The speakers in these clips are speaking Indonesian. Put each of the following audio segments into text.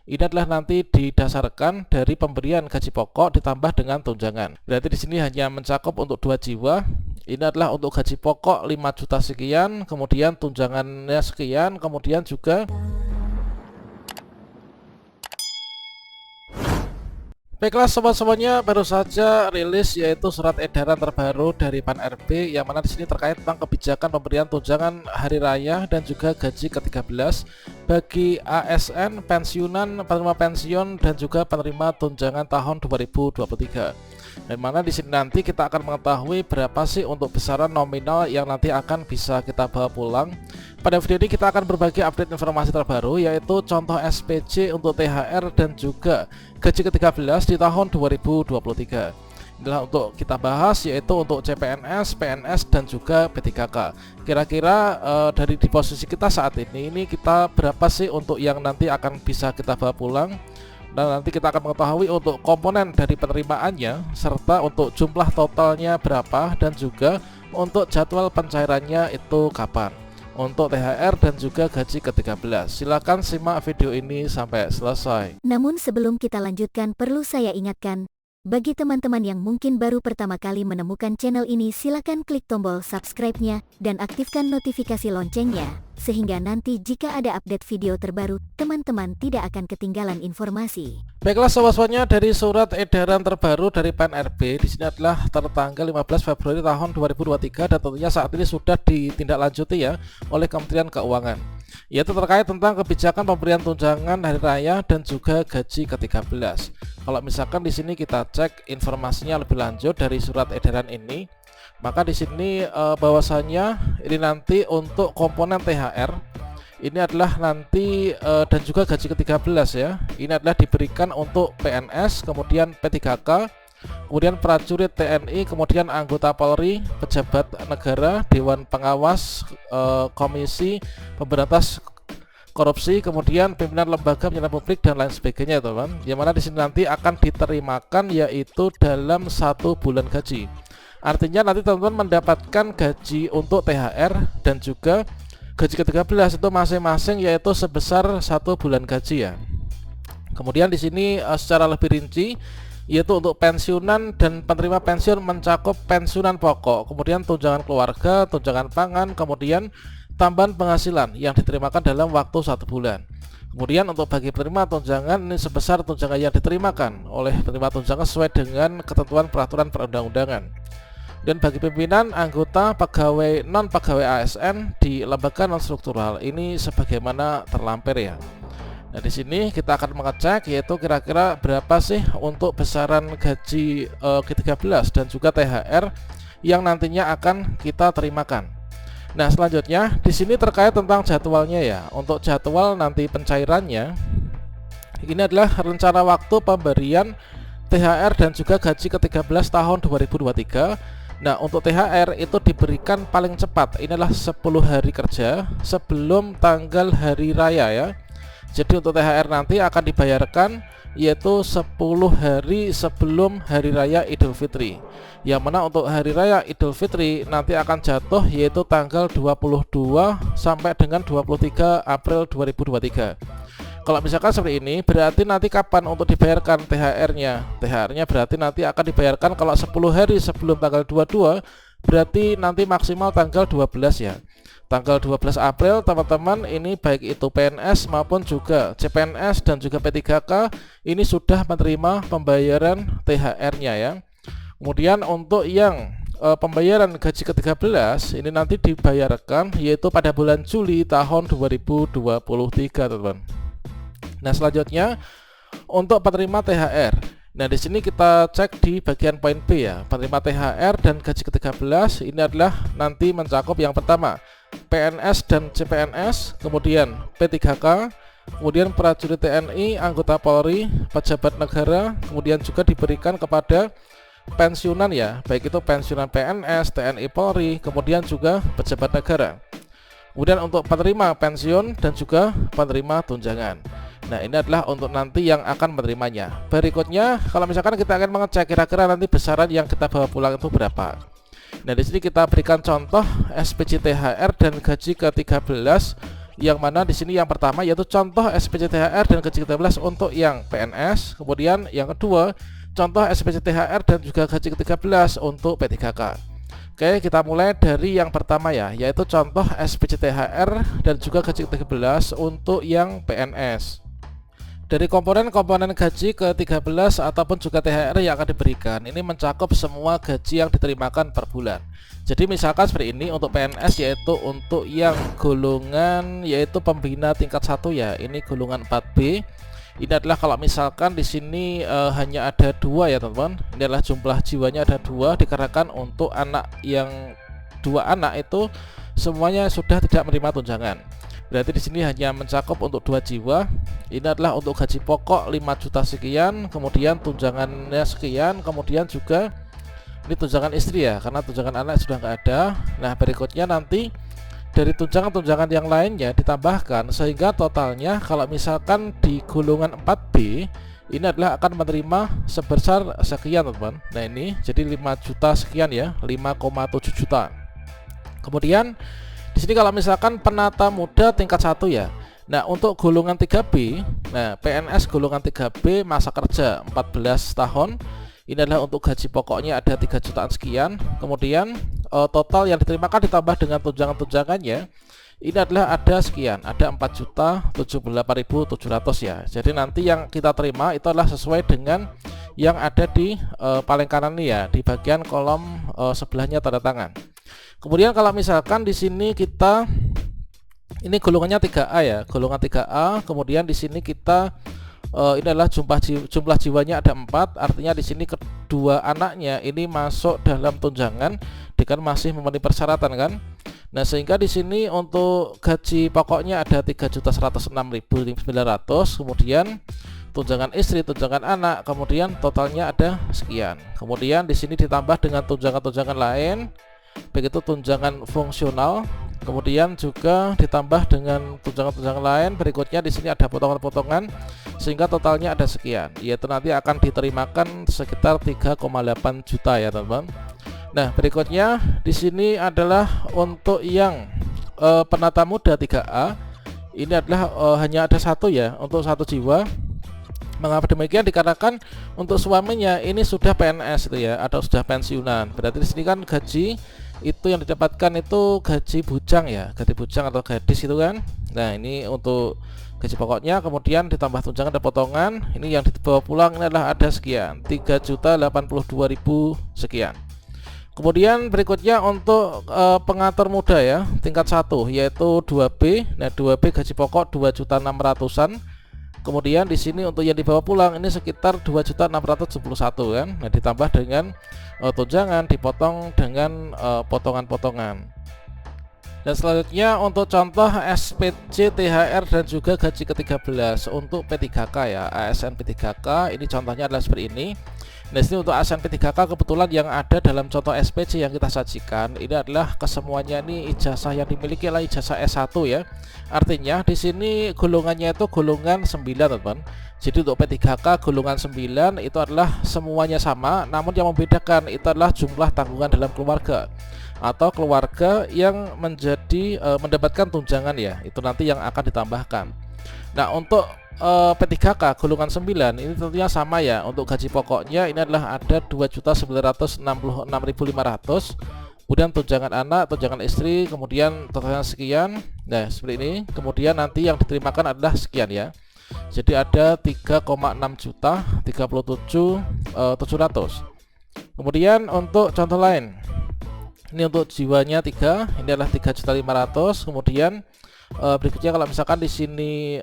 ini adalah nanti didasarkan dari pemberian gaji pokok ditambah dengan tunjangan. Berarti di sini hanya mencakup untuk 2 jiwa. Ini adalah untuk gaji pokok 5 juta sekian, kemudian tunjangannya sekian, kemudian juga baiklah sobat-sobatnya, baru saja rilis yaitu surat edaran terbaru dari Pan-RB yang mana di sini terkait tentang kebijakan pemberian tunjangan hari raya dan juga gaji ke-13 bagi ASN, pensiunan, penerima pensiun dan juga penerima tunjangan tahun 2023. Dan mana di sini nanti kita akan mengetahui berapa sih untuk besaran nominal yang nanti akan bisa kita bawa pulang. Pada video ini kita akan berbagi update informasi terbaru yaitu contoh SPJ untuk THR dan juga gaji ke-13 di tahun 2023. Inilah untuk kita bahas yaitu untuk CPNS, PNS dan juga P3K. Kira-kira dari di posisi kita saat ini kita berapa sih untuk yang nanti akan bisa kita bawa pulang? Dan nanti kita akan mengetahui untuk komponen dari penerimaannya serta untuk jumlah totalnya berapa dan juga untuk jadwal pencairannya itu kapan untuk THR dan juga gaji ke-13. Silakan simak video ini sampai selesai. Namun sebelum kita lanjutkan, perlu saya ingatkan, bagi teman-teman yang mungkin baru pertama kali menemukan channel ini, silakan klik tombol subscribe-nya dan aktifkan notifikasi loncengnya, sehingga nanti jika ada update video terbaru, teman-teman tidak akan ketinggalan informasi. Baiklah sobat-sobatnya, dari surat edaran terbaru dari Pan-RB di sini adalah tertanggal 15 Februari tahun 2023 dan tentunya saat ini sudah ditindaklanjuti ya oleh Kementerian Keuangan. Yaitu terkait tentang kebijakan pemberian tunjangan hari raya dan juga gaji ke-13. Kalau misalkan di sini kita cek informasinya lebih lanjut dari surat edaran ini, maka di sini bahwasannya ini nanti untuk komponen THR ini adalah nanti dan juga gaji ke-13 ya. Ini adalah diberikan untuk PNS, kemudian P3K, kemudian prajurit TNI, kemudian anggota Polri, pejabat negara, Dewan Pengawas, Komisi Pemberantas Korupsi, kemudian pimpinan lembaga penyiaran publik dan lain sebagainya, teman. Yang mana di sini nanti akan diterimakan yaitu dalam 1 bulan gaji. Artinya nanti teman-teman mendapatkan gaji untuk THR dan juga gaji ke-13 itu masing-masing yaitu sebesar 1 bulan gaji ya. Kemudian di sini secara lebih rinci yaitu untuk pensiunan dan penerima pensiun mencakup pensiunan pokok, kemudian tunjangan keluarga, tunjangan pangan, kemudian tambahan penghasilan yang diterimakan dalam waktu 1 bulan. Kemudian untuk bagi penerima tunjangan ini sebesar tunjangan yang diterimakan oleh penerima tunjangan sesuai dengan ketentuan peraturan perundang-undangan. Dan bagi pimpinan, anggota, pegawai, non pegawai ASN di lembaga non struktural ini sebagaimana terlampir ya. Nah di sini kita akan mengecek yaitu kira-kira berapa sih untuk besaran gaji ke-13 dan juga THR yang nantinya akan kita terimakan. Nah selanjutnya di sini terkait tentang jadwalnya ya. Untuk jadwal nanti pencairannya ini adalah rencana waktu pemberian THR dan juga gaji ke-13 tahun 2023. Nah untuk THR itu diberikan paling cepat, inilah 10 hari kerja sebelum tanggal hari raya ya. Jadi untuk THR nanti akan dibayarkan yaitu 10 hari sebelum hari raya Idul Fitri. Yang mana untuk hari raya Idul Fitri nanti akan jatuh yaitu tanggal 22 sampai dengan 23 April 2023. Kalau misalkan seperti ini berarti nanti kapan untuk dibayarkan THR-nya? THR-nya berarti nanti akan dibayarkan kalau 10 hari sebelum tanggal 22 berarti nanti maksimal tanggal 12 ya. Tanggal 12 April teman-teman ini baik itu PNS maupun juga CPNS dan juga P3K ini sudah menerima pembayaran THR-nya ya. Kemudian untuk yang pembayaran gaji ke-13 ini nanti dibayarkan yaitu pada bulan Juli tahun 2023 teman-teman. Nah selanjutnya untuk penerima THR. Nah di sini kita cek di bagian poin B ya. Penerima THR dan gaji ke-13 ini adalah nanti mencakup yang pertama PNS dan CPNS, kemudian P3K, kemudian prajurit TNI, anggota Polri, pejabat negara, kemudian juga diberikan kepada pensiunan ya, baik itu pensiunan PNS, TNI, Polri, kemudian juga pejabat negara. Kemudian untuk penerima pensiun dan juga penerima tunjangan. Nah ini adalah untuk nanti yang akan menerimanya. Berikutnya kalau misalkan kita akan mengecek kira-kira nanti besaran yang kita bawa pulang itu berapa. Nah di sini kita berikan contoh SPJ THR dan gaji ke-13 Yang mana di sini yang pertama yaitu contoh SPC THR dan gaji ke-13 untuk yang PNS. Kemudian yang kedua contoh SPC THR dan juga gaji ke-13 untuk P3K. Oke, kita mulai dari yang pertama ya, yaitu contoh SPC THR dan juga gaji ke-13 untuk yang PNS. Dari komponen-komponen gaji ke-13 ataupun juga THR yang akan diberikan, ini mencakup semua gaji yang diterimakan per bulan. Jadi misalkan seperti ini untuk PNS, yaitu untuk yang golongan yaitu pembina tingkat 1 ya, ini golongan 4B. Ini adalah kalau misalkan di sini hanya ada 2 ya teman-teman. Ini adalah jumlah jiwanya ada 2 dikarenakan untuk anak yang 2 anak itu semuanya sudah tidak menerima tunjangan. Berarti di sini hanya mencakup untuk 2 jiwa. Ini adalah untuk gaji pokok 5 juta sekian, kemudian tunjangannya sekian, kemudian juga ini tunjangan istri ya, karena tunjangan anak sudah nggak ada. Nah berikutnya nanti dari tunjangan-tunjangan yang lainnya ditambahkan, sehingga totalnya kalau misalkan di golongan 4B ini adalah akan menerima sebesar sekian teman-teman. Nah ini jadi 5 juta sekian ya, 5,7 juta. Kemudian di sini kalau misalkan penata muda tingkat 1 ya. Nah untuk golongan 3B, nah PNS golongan 3B masa kerja 14 tahun. Ini adalah untuk gaji pokoknya ada 3 jutaan sekian. Kemudian total yang diterimakan ditambah dengan tunjangan-tunjangannya ini adalah ada sekian, ada 4.078.700 ya. Jadi nanti yang kita terima itu adalah sesuai dengan yang ada di paling kanan nih ya, di bagian kolom sebelahnya tanda tangan. Kemudian kalau misalkan di sini kita ini golongannya 3A ya, golongan 3A. Kemudian di sini kita ini adalah jumlah jiwanya ada 4, artinya di sini kedua anaknya ini masuk dalam tunjangan dengan masih memenuhi persyaratan kan. Nah sehingga di sini untuk gaji pokoknya ada 3.106.900, kemudian tunjangan istri, tunjangan anak, kemudian totalnya ada sekian. Kemudian di sini ditambah dengan tunjangan-tunjangan lain, begitu tunjangan fungsional. Kemudian juga ditambah dengan tunjangan-tunjangan lain. Berikutnya di sini ada potongan-potongan sehingga totalnya ada sekian, yaitu nanti akan diterimakan sekitar 3,8 juta ya teman-teman. Nah berikutnya di sini adalah untuk yang penata muda 3A. Ini adalah hanya ada 1 ya, untuk 1 jiwa. Mengapa demikian? Dikarenakan untuk suaminya ini sudah PNS itu ya, atau sudah pensiunan. Berarti di sini kan gaji itu yang didapatkan itu gaji bujang ya, gaji bujang atau gadis itu kan. Nah ini untuk gaji pokoknya, kemudian ditambah tunjangan dan potongan. Ini yang dibawa pulang ini adalah ada sekian, 3.082.000 sekian. Kemudian berikutnya untuk pengatur muda ya, tingkat 1 yaitu 2B. Nah 2B gaji pokok 2.600.000-an. Kemudian di sini untuk yang dibawa pulang ini sekitar 2.671 kan. Nah ditambah dengan tunjangan, dipotong dengan potongan-potongan. Dan selanjutnya untuk contoh SPC THR dan juga gaji ke-13 untuk P3K ya, ASN P3K. Ini contohnya adalah seperti ini. Nah ini untuk ASN P3K kebetulan yang ada dalam contoh SPC yang kita sajikan ini adalah kesemuanya ini ijazah yang dimiliki adalah ijazah S1 ya. Artinya di sini golongannya itu golongan 9 teman-teman. Jadi untuk P3K golongan 9 itu adalah semuanya sama, namun yang membedakan itu adalah jumlah tanggungan dalam keluarga atau keluarga yang menjadi mendapatkan tunjangan ya. Itu nanti yang akan ditambahkan. Nah untuk P3K golongan 9 ini tentunya sama ya. Untuk gaji pokoknya ini adalah ada 2.966.500, kemudian tunjangan anak, tunjangan istri, kemudian totalnya sekian. Nah seperti ini. Kemudian nanti yang diterimakan adalah sekian ya. Jadi ada 3,6 juta 37.700. Kemudian untuk contoh lain, ini untuk jiwanya 3, ini adalah 3.500.000. Kemudian berikutnya kalau misalkan di sini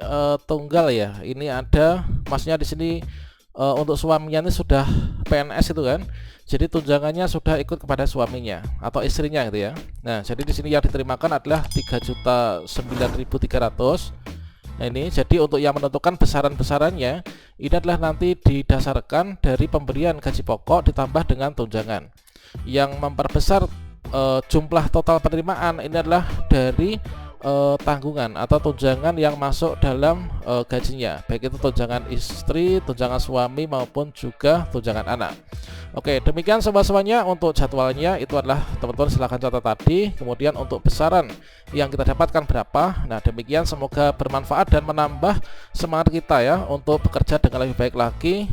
tunggal ya, ini ada maksudnya di sini untuk suaminya ini sudah PNS itu kan. Jadi tunjangannya sudah ikut kepada suaminya atau istrinya gitu ya. Nah, jadi di sini yang diterimakan adalah 3.9.300. Nah, ini jadi untuk yang menentukan besaran-besarannya ini adalah nanti didasarkan dari pemberian gaji pokok ditambah dengan tunjangan. Yang memperbesar jumlah total penerimaan ini adalah dari tanggungan atau tunjangan yang masuk dalam gajinya, baik itu tunjangan istri, tunjangan suami maupun juga tunjangan anak. Oke, demikian sobat-sobatnya untuk jadwalnya itu adalah teman-teman silahkan catat tadi. Kemudian untuk besaran yang kita dapatkan berapa. Nah, demikian semoga bermanfaat dan menambah semangat kita ya untuk bekerja dengan lebih baik lagi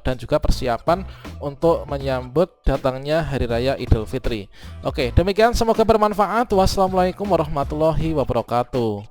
dan juga persiapan untuk menyambut datangnya Hari Raya Idul Fitri. Oke, demikian semoga bermanfaat. Wassalamualaikum warahmatullahi wabarakatuh.